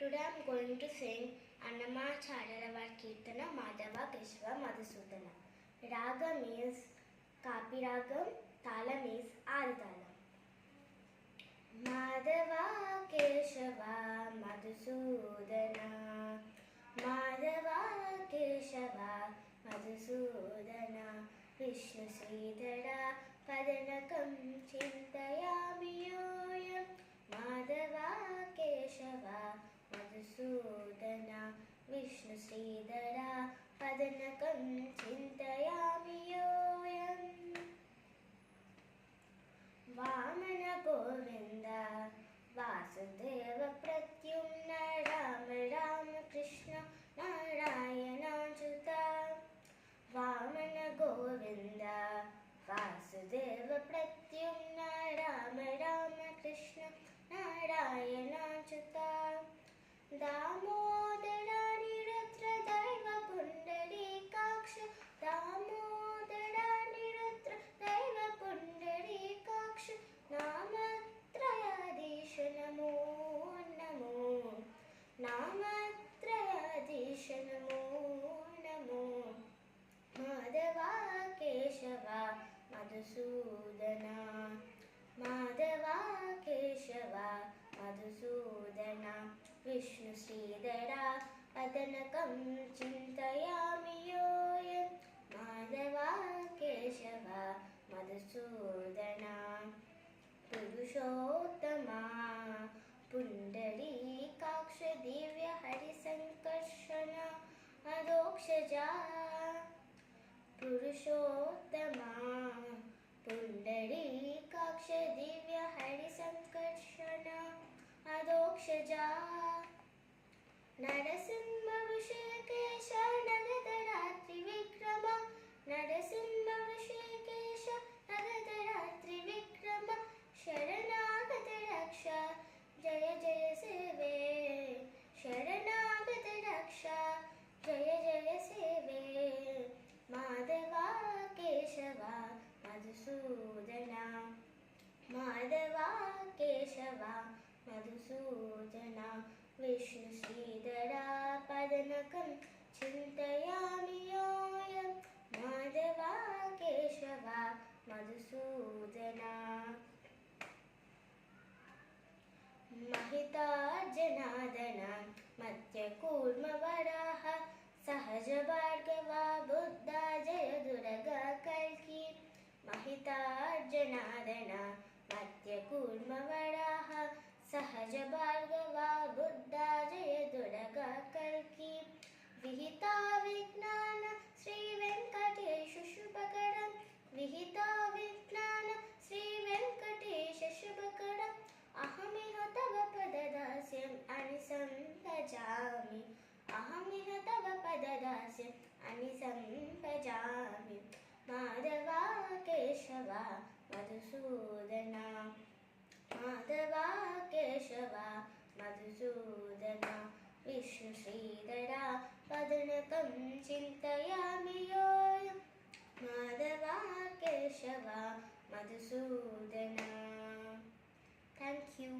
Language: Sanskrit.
Today I am going to sing Annamacharya Kirtana Madhava Keshava Madhusudana. Ragam is Kapi Ragam, Talam is Aditalam. Madhava Keshava Madhusudana, Madhava Keshava Madhusudana, Vishnu Sridhara Padanakam Chintayami Yoyam, Madhava Keshava Madhusudana, Vishnu Sridhara Padanakam Chintayami Yoyam. Vamana Govinda Vasudeva Pratyumna Rama Rama Krishna Narayana Achyuta. Vamana Govinda Vasudeva Pratyumna Rama Rama Krishna Narayana Achyuta. Damodara Niruddha Daiva Pundarikaksha, Damodara Niruddha Daiva Pundarikaksha, Namatrayadisha Namo Namo, Namatrayadisha Namo Namo. Madhava Keshava Madhusudana, Madhava Keshava Madhusudana, Vishnu Sridhara Padanakam Chintayami Yoyam, Madhava Keshava Madhusudana. Purushottama Pundarikaksha Divya Harisankarshana Adokshaja. Purushottama Pundarikaksha Divya Harisankarshana Adokshaja. Narasimha Vrishikesha Nagadaratri Vikrama, Narasimha Vrishikesha Nagadaratri Vikrama, Sharanagata Raksha Jaya Jaya Seve, Sharanagata Raksha Jaya Jaya Seve. Madhava Keshava Madhusudana, Madhava Keshava Madhusudana, Vishnu Sridhara Padanakam Chintayami Yoyam, Madhava Keshava Madhusudana. Mahita Janadana Matya Kurma Varaha Sahaja Bhargava Buddha Jaya Duraga Kalki. Mahita Janadana Matya Kurma Varaha Sahaja Bhargava Buddha Jaya Duraga Kalki. Vihita Vignana Sri Venkatesha Shubhakaram, Vihita Vignana Sri Venkatesha Shubhakaram, Ahamiha Tava Padadasyam Anisam Bhajami, Ahamiha Tava Padadasyam Anisam Bhajami. Madhava Keshava Madhusudana, Madhava Keshava Madhusudana, Vishnu Sridhara Padanakam Chintayami Yoyam, Madhava Keshava Madhusudana. Thank you.